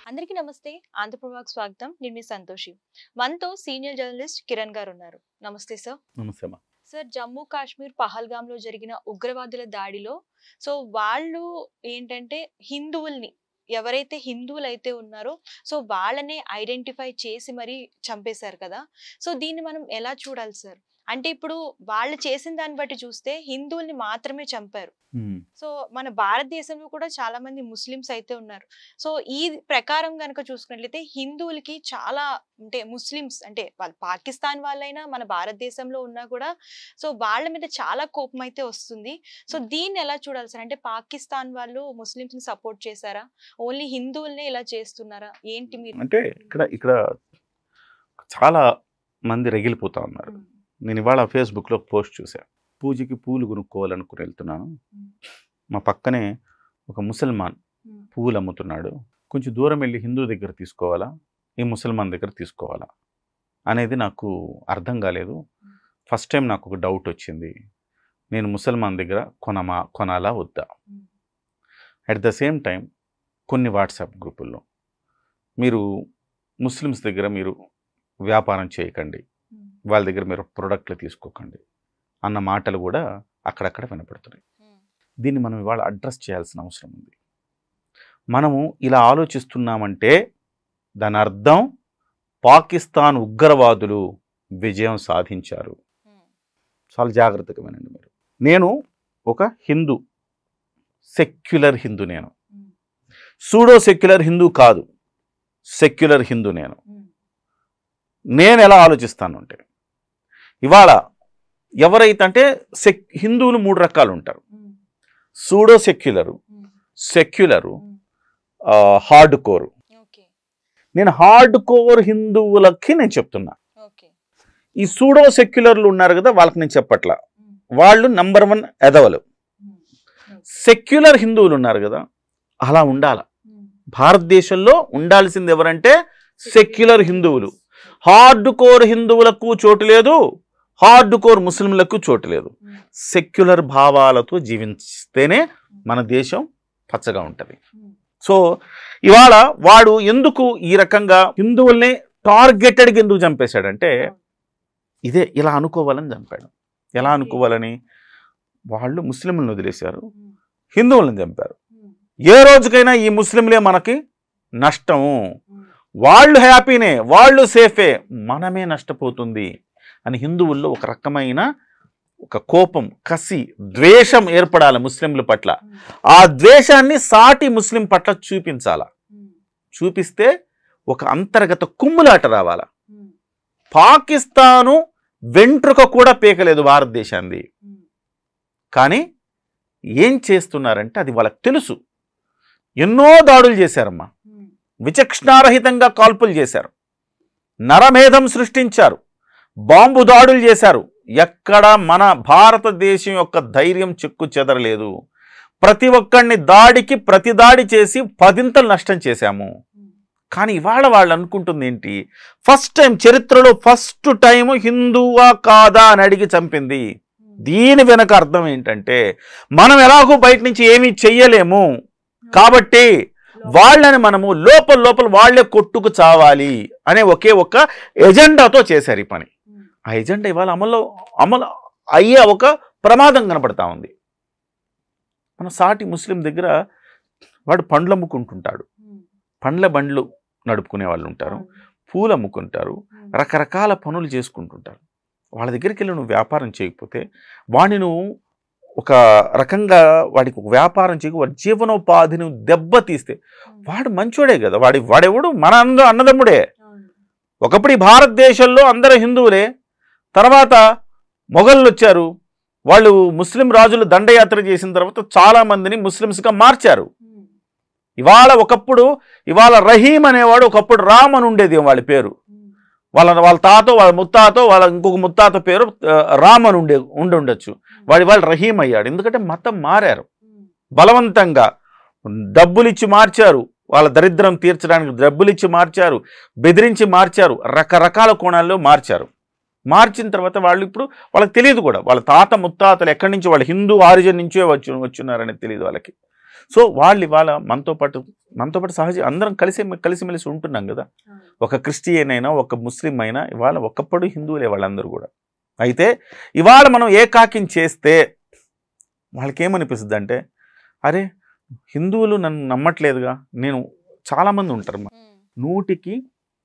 అందరికీ నమస్తే. ఆంధ్రప్రభకు స్వాగతం. నేను మీ సంతోషి. మనతో సీనియర్ జర్నలిస్ట్ కిరణ్ గారు ఉన్నారు. నమస్తే సార్. నమస్తే అమ్మా. సార్, జమ్మూ కాశ్మీర్ పహల్గామ్ లో జరిగిన ఉగ్రవాదుల దాడిలో వాళ్ళు ఏంటంటే హిందువుల్ని, ఎవరైతే హిందువులు అయితే ఉన్నారో వాళ్ళనే ఐడెంటిఫై చేసి మరి చంపేశారు కదా. దీన్ని మనం ఎలా చూడాలి సార్? అంటే ఇప్పుడు వాళ్ళు చేసిన దాన్ని బట్టి చూస్తే హిందువుల్ని మాత్రమే చంపారు. మన భారతదేశంలో కూడా చాలా మంది ముస్లిమ్స్ అయితే ఉన్నారు. ఈ ప్రకారం కనుక చూసుకున్నట్లయితే హిందువులకి చాలా, అంటే ముస్లిమ్స్ అంటే వాళ్ళు పాకిస్తాన్ వాళ్ళైనా మన భారతదేశంలో ఉన్నా కూడా వాళ్ళ మీద చాలా కోపం అయితే వస్తుంది. దీన్ని ఎలా చూడాలి సార్? అంటే పాకిస్తాన్ వాళ్ళు ముస్లిమ్స్ ని సపోర్ట్ చేశారా? ఓన్లీ హిందువుల్నే ఇలా చేస్తున్నారా? ఏంటి మీరు అంటే ఇక్కడ చాలా మంది రగిలిపోతా ఉన్నారు. నేను ఇవాళ ఫేస్బుక్లో పోస్ట్ చూశాను. పూజకి పూలు కొనుక్కోవాలనుకుని వెళ్తున్నాను. మా పక్కనే ఒక ముసల్మాన్ పువ్వులు అమ్ముతున్నాడు. కొంచెం దూరం వెళ్ళి హిందూ దగ్గర తీసుకోవాలా, ఈ ముసల్మాన్ దగ్గర తీసుకోవాలా అనేది నాకు అర్థం కాలేదు. ఫస్ట్ టైం నాకు ఒక డౌట్ వచ్చింది. నేను ముసల్మాన్ దగ్గర కొనాలా వద్దా? అట్ ద సేమ్ టైం కొన్ని వాట్సాప్ గ్రూపుల్లో మీరు ముస్లిమ్స్ దగ్గర మీరు వ్యాపారం చేయకండి, వాళ్ళ దగ్గర మీరు ప్రొడక్ట్లు తీసుకోకండి అన్న మాటలు కూడా అక్కడక్కడ వినపడుతున్నాయి. దీన్ని మనం ఇవాళ అడ్రస్ చేయాల్సిన అవసరం ఉంది. మనము ఇలా ఆలోచిస్తున్నామంటే దాని అర్థం పాకిస్తాన్ ఉగ్రవాదులు విజయం సాధించారు. చాలా జాగ్రత్తగా వినండి మీరు. నేను ఒక హిందూ, సెక్యులర్ హిందూ. నేను సూడో సెక్యులర్ హిందూ కాదు, సెక్యులర్ హిందూ. నేను ఎలా ఆలోచిస్తాను అంటే, ఇవాళ ఎవరైతే అంటే హిందువులు 3 రకాలు ఉంటారు. సూడో సెక్యులరు, సెక్యులరు, హార్డ్ కోరు. నేను హార్డ్ కోర్ హిందువులకి నేను చెప్తున్నా. ఈ సూడో సెక్యులర్లు ఉన్నారు కదా, వాళ్ళకి నేను చెప్పట్లా. వాళ్ళు నంబర్ 1 ఎదవలు. సెక్యులర్ హిందువులు ఉన్నారు కదా, అలా ఉండాల. భారతదేశంలో ఉండాల్సింది ఎవరంటే సెక్యులర్ హిందువులు. హార్డ్ కోర్ హిందువులకు చోటు లేదు, హార్డ్ కోర్ ముస్లింలకు చోటు లేదు. సెక్యులర్ భావాలతో జీవిస్తేనే మన దేశం పచ్చగా ఉంటుంది. ఇవాళ వాడు ఎందుకు ఈ రకంగా హిందువుల్ని టార్గెటెడ్గా ఎందుకు చంపేశాడంటే, ఇదే ఇలా అనుకోవాలని చంపాడు. ఎలా అనుకోవాలని? వాళ్ళు ముస్లింలను వదిలేశారు, హిందువులను చంపారు. ఏ రోజుకైనా ఈ ముస్లింలే మనకి నష్టము, వాళ్ళు హ్యాపీనే, వాళ్ళు సేఫే, మనమే నష్టపోతుంది అని హిందువుల్లో ఒక రకమైన ఒక కోపం, కసి, ద్వేషం ఏర్పడాలి ముస్లింల పట్ల. ఆ ద్వేషాన్ని సాటి ముస్లిం పట్ల చూపించాల. చూపిస్తే ఒక అంతర్గత కుమ్ములాట రావాల. పాకిస్తాను వెంట్రుక కూడా పీకలేదు భారతదేశాన్ని. కానీ ఏం చేస్తున్నారంటే అది వాళ్ళకి తెలుసు. ఎన్నో దాడులు చేశారమ్మా, విచక్షణారహితంగా కాల్పులు చేశారు, నరమేధం సృష్టించారు, బాంబు దాడులు చేశారు. ఎక్కడ మన భారతదేశం యొక్క ధైర్యం చెక్కు చెదరలేదు. ప్రతి ఒక్కడిని ప్రతి దాడి చేసి 10ంతలు నష్టం చేశాము. కానీ ఇవాళ వాళ్ళు అనుకుంటుంది ఏంటి? ఫస్ట్ టైం చరిత్రలో ఫస్ట్ టైం హిందువా కాదా అని అడిగి చంపింది. దీని వెనక అర్థం ఏంటంటే, మనం ఎలాగో బయట నుంచి ఏమీ చెయ్యలేము కాబట్టి వాళ్ళని మనము లోపల వాళ్ళే కొట్టుకు చావాలి అనే ఒకే ఒక ఎజెండాతో చేశారు ఈ పని. ఆ ఎజెండా ఇవాళ అమలు అయ్యే ఒక ప్రమాదం కనపడతా ఉంది. మన సాటి ముస్లిం దగ్గర వాడు పండ్లు అమ్ముకుంటుంటాడు, పండ్ల బండ్లు నడుపుకునే వాళ్ళు ఉంటారు, పూలు అమ్ముకుంటారు, రకరకాల పనులు చేసుకుంటుంటారు. వాళ్ళ దగ్గరికి వెళ్ళి నువ్వు వ్యాపారం చేయకపోతే వాడిని నువ్వు ఒక రకంగా వాడికి ఒక వ్యాపారం చేయక వాడి జీవనోపాధిని దెబ్బతీస్తే వాడు మంచోడే కదా. వాడెవడు? మన అన్నదమ్ముడే. ఒకప్పుడు ఈ భారతదేశంలో అందరూ హిందువులే, తర్వాత మొఘళ్ళు వచ్చారు, వాళ్ళు ముస్లిం రాజులు దండయాత్ర చేసిన తర్వాత చాలామందిని ముస్లిమ్స్గా మార్చారు. ఇవాళ రహీం అనేవాడు ఒకప్పుడు రామ్ అని ఉండేది వాళ్ళ పేరు. వాళ్ళ తాతో వాళ్ళ ముత్తాతో వాళ్ళ ఇంకొక ముత్తాత పేరు రామ్ అని ఉండొచ్చు. వాళ్ళు రహీం అయ్యాడు. ఎందుకంటే మతం మారారు, బలవంతంగా డబ్బులిచ్చి మార్చారు, వాళ్ళ దరిద్రం తీర్చడానికి డబ్బులిచ్చి మార్చారు, బెదిరించి మార్చారు, రకరకాల కోణాల్లో మార్చారు. మార్చిన తర్వాత వాళ్ళు ఇప్పుడు వాళ్ళకి తెలియదు కూడా, వాళ్ళ తాత ముత్తాతలు ఎక్కడి నుంచి, వాళ్ళు హిందూ ఆరిజిన్ నుంచే వచ్చున్నారనేది తెలియదు వాళ్ళకి. సో వాళ్ళు ఇవాళ మనతో పాటు సహజ అందరం కలిసిమెలిసి ఉంటున్నాం కదా. ఒక క్రిస్టియన్ అయినా ఒక ముస్లిం అయినా ఇవాళ ఒకప్పుడు హిందువులే వాళ్ళందరూ కూడా. అయితే ఇవాళ మనం ఏకాకిం చేస్తే వాళ్ళకి ఏమనిపిస్తుంది అంటే, అరే హిందువులు నన్ను నమ్మట్లేదుగా. నేను చాలామంది ఉంటారు, 100కి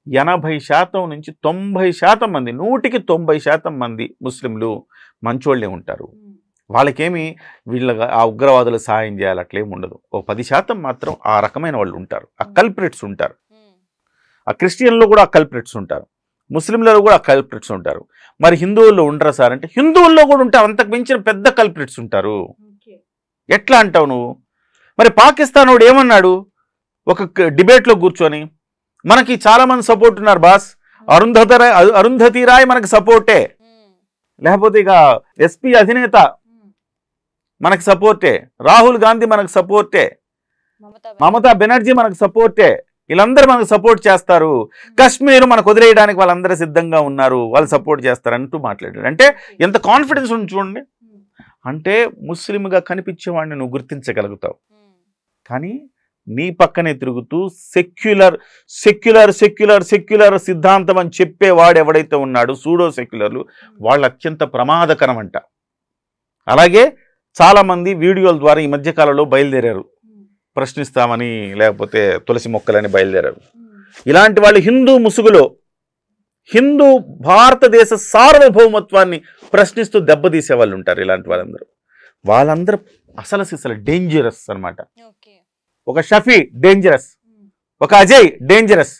80% నుంచి 90% మంది, 100కి 90% మంది ముస్లింలు మంచోళ్ళే ఉంటారు. వాళ్ళకేమి వీళ్ళ ఆ ఉగ్రవాదులు సహాయం చేయాలి అట్లేమి ఉండదు. ఒక 10% మాత్రం ఆ రకమైన వాళ్ళు ఉంటారు, ఆ కల్ప్రిట్స్ ఉంటారు. ఆ క్రిస్టియన్లో కూడా ఆ కల్ప్రిట్స్ ఉంటారు, ముస్లింలలో కూడా ఆ కల్ప్రిట్స్ ఉంటారు. మరి హిందువుల్లో ఉండరా సార్ అంటే, హిందువుల్లో కూడా ఉంటారు, అంతకు మించిన పెద్ద కల్ప్రిట్స్ ఉంటారు. ఎట్లా అంటావు నువ్వు? మరి పాకిస్తాన్ వాడు ఏమన్నాడు ఒక డిబేట్లో కూర్చొని, మనకి చాలామంది సపోర్ట్ ఉన్నారు బాస్, అరుంధతి రాయ్ మనకి సపోర్టే, లేకపోతే ఇక ఎస్పీ అధినేత మనకు సపోర్టే, రాహుల్ గాంధీ మనకు సపోర్టే, మమతా బెనర్జీ మనకు సపోర్టే, వీళ్ళందరూ మనకు సపోర్ట్ చేస్తారు, కశ్మీర్ మనకు వదిలేయడానికి వాళ్ళందరూ సిద్ధంగా ఉన్నారు, వాళ్ళు సపోర్ట్ చేస్తారు అంటూ మాట్లాడాడు. అంటే ఎంత కాన్ఫిడెన్స్ ఉంది చూడండి. అంటే ముస్లింగా కనిపించేవాడిని నువ్వు గుర్తించగలుగుతావు, కానీ నీ పక్కనే తిరుగుతూ సెక్యులర్ సెక్యులర్ సెక్యులర్ సెక్యులర్ సిద్ధాంతం అని చెప్పేవాడు ఎవడైతే ఉన్నాడు, సూడో సెక్యులర్లు, వాళ్ళు అత్యంత ప్రమాదకరం అంట. అలాగే చాలామంది వీడియోల ద్వారా ఈ మధ్యకాలంలో బయలుదేరారు, ప్రశ్నిస్తామని లేకపోతే తులసి మొక్కలని బయలుదేరారు. ఇలాంటి వాళ్ళు హిందూ ముసుగులో హిందూ భారతదేశ సార్వభౌమత్వాన్ని ప్రశ్నిస్తూ దెబ్బతీసే వాళ్ళు ఉంటారు. ఇలాంటి వాళ్ళందరూ అసలు డేంజరస్ అనమాట. ఒక షఫీ డేంజరస్, ఒక అజయ్ డేంజరస్,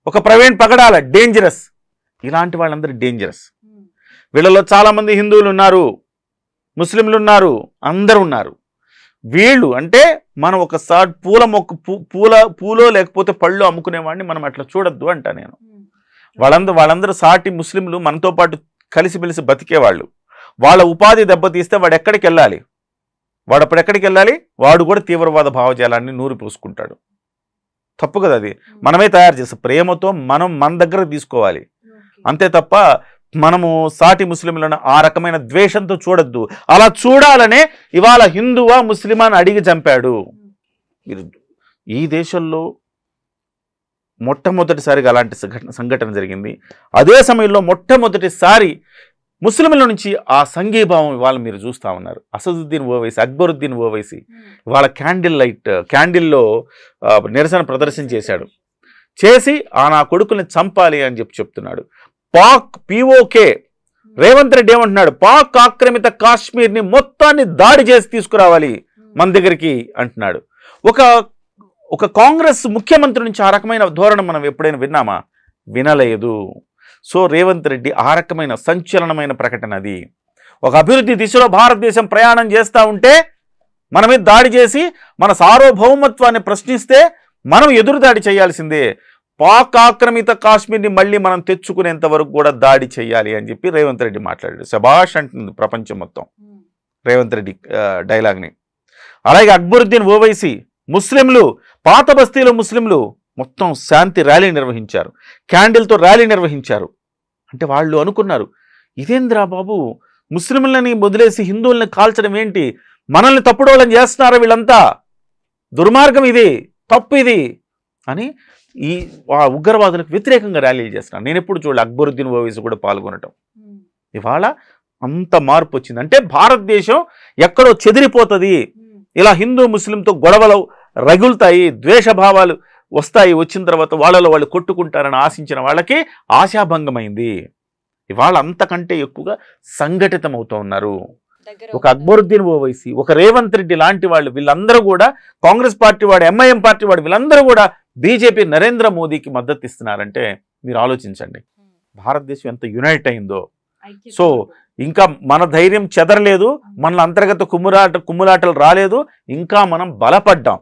ఒక ప్రవీణ్ పగడాల డేంజరస్. ఇలాంటి వాళ్ళందరూ డేంజరస్. వీళ్ళలో చాలామంది హిందువులు ఉన్నారు, ముస్లింలు ఉన్నారు, అందరూ ఉన్నారు. వీళ్ళు అంటే మనం ఒకసారి పూల మొక్క పూలో లేకపోతే పళ్ళు అమ్ముకునేవాడిని మనం అట్లా చూడొద్దు అంట నేను. వాళ్ళందరూ సాటి ముస్లింలు, మనతో పాటు కలిసిమెలిసి బతికేవాళ్ళు. వాళ్ళ ఉపాధి దెబ్బతీస్తే వాడు ఎక్కడికి వెళ్ళాలి, వాడు అప్పుడు ఎక్కడికి వెళ్ళాలి, వాడు కూడా తీవ్రవాద భావజాలాన్ని నూరి పూసుకుంటాడు. తప్పు కదా అది. మనమే తయారు చేస్తాం, ప్రేమతో మనం మన దగ్గర తీసుకోవాలి అంతే తప్ప మనము సాటి ముస్లింలను ఆ రకమైన ద్వేషంతో చూడొద్దు. అలా చూడాలనే ఇవాళ హిందువా ముస్లిమా అని అడిగి చంపాడు. ఈ దేశంలో మొట్టమొదటిసారిగా అలాంటి సంఘటన జరిగింది. అదే సమయంలో మొట్టమొదటిసారి ముస్లింల నుంచి ఆ సంఘీభావం ఇవాళ మీరు చూస్తూ ఉన్నారు. అసదుద్దీన్ ఓవైసీ, అక్బరుద్దీన్ ఓవైసీ ఇవాళ క్యాండిల్లో నిరసన ప్రదర్శన చేసి నా కొడుకుల్ని చంపాలి అని చెప్తున్నాడు. POK రేవంత్ రెడ్డి ఏమంటున్నాడు, పాక్ ఆక్రమిత కాశ్మీర్ని మొత్తాన్ని దాడి చేసి తీసుకురావాలి మన దగ్గరికి అంటున్నాడు. ఒక కాంగ్రెస్ ముఖ్యమంత్రి నుంచి ఆ రకమైన ధోరణి మనం ఎప్పుడైనా విన్నామా? వినలేదు. సో రేవంత్ రెడ్డి ఆ రకమైన సంచలనమైన ప్రకటన అది. ఒక అభివృద్ధి దిశలో భారతదేశం ప్రయాణం చేస్తూ ఉంటే మన మీద దాడి చేసి మన సార్వభౌమత్వాన్ని ప్రశ్నిస్తే మనం ఎదురుదాడి చేయాల్సిందే. పాక్ ఆక్రమిత కాశ్మీర్ని మళ్ళీ మనం తెచ్చుకునేంత వరకు కూడా దాడి చేయాలి అని చెప్పి రేవంత్ రెడ్డి మాట్లాడాడు. శభాష్ అంటుంది ప్రపంచం మొత్తం రేవంత్ రెడ్డి డైలాగ్ని. అలాగే అక్బరుద్దీన్ ఓవైసీ, ముస్లింలు, పాత బస్తీలో ముస్లింలు మొత్తం శాంతి ర్యాలీ నిర్వహించారు, క్యాండిల్తో ర్యాలీ నిర్వహించారు. అంటే వాళ్ళు అనుకున్నారు, ఇదేంద్రా బాబు, ముస్లింలని వదిలేసి హిందువుల్ని కాల్చడం ఏంటి, మనల్ని తప్పుడోళ్ళని చేస్తున్నారా వీళ్ళంతా, దుర్మార్గం ఇది, తప్పు ఇది అని ఈ ఉగ్రవాదులకు వ్యతిరేకంగా ర్యాలీలు చేస్తున్నారు. నేను ఎప్పుడు చూడాలి అక్బరుద్దీన్ ఓవైసీ కూడా పాల్గొనటం. ఇవాళ అంత మార్పు వచ్చింది. అంటే భారతదేశం ఎక్కడో చెదిరిపోతుంది, ఇలా హిందూ ముస్లింతో గొడవలు రగులుతాయి, ద్వేషభావాలు వస్తాయి, వచ్చిన తర్వాత వాళ్ళలో వాళ్ళు కొట్టుకుంటారని ఆశించిన వాళ్ళకి ఆశాభంగమైంది. ఇవాళ అంతకంటే ఎక్కువగా సంఘటితం అవుతూ ఉన్నారు. ఒక అక్బరుద్దీన్ ఓవైసీ, ఒక రేవంత్ రెడ్డి లాంటి వాళ్ళు, వీళ్ళందరూ కూడా కాంగ్రెస్ పార్టీ వాడు, MIM పార్టీ వాడు, వీళ్ళందరూ కూడా బీజేపీ నరేంద్ర మోదీకి మద్దతు ఇస్తున్నారంటే మీరు ఆలోచించండి భారతదేశం ఎంత యునైట్ అయిందో. సో ఇంకా మన ధైర్యం చెదరలేదు, మన అంతర్గత కుమ్ములాటలు రాలేదు, ఇంకా మనం బలపడ్డాం.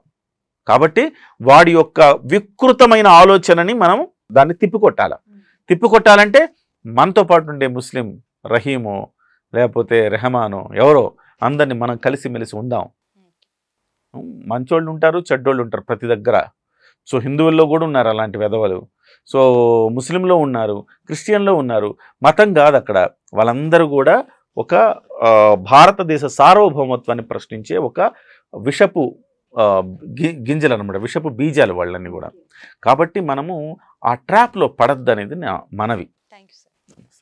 కాబట్టి వాడి యొక్క వికృతమైన ఆలోచనని మనం దాన్ని తిప్పికొట్టాలంటే మనతో పాటు ఉండే ముస్లిం రహీమో లేకపోతే రెహమానో ఎవరో అందరినీ మనం కలిసిమెలిసి ఉందాం. మంచోళ్ళు ఉంటారు, చెడ్డోళ్ళు ఉంటారు ప్రతి దగ్గర. సో హిందువుల్లో కూడా ఉన్నారు అలాంటి వెధవలు. సో ముస్లింలో ఉన్నారు, క్రిస్టియన్లో ఉన్నారు. మతం కాదు అక్కడ. వాళ్ళందరూ కూడా ఒక భారతదేశ సార్వభౌమత్వాన్ని ప్రశ్నించే ఒక విషపు గింజలు అనమాట, విషపు బీజాలు వాళ్ళన్నీ కూడా. కాబట్టి మనము ఆ ట్రాప్లో పడద్దు అనేది నా మనవి. Thank you sir.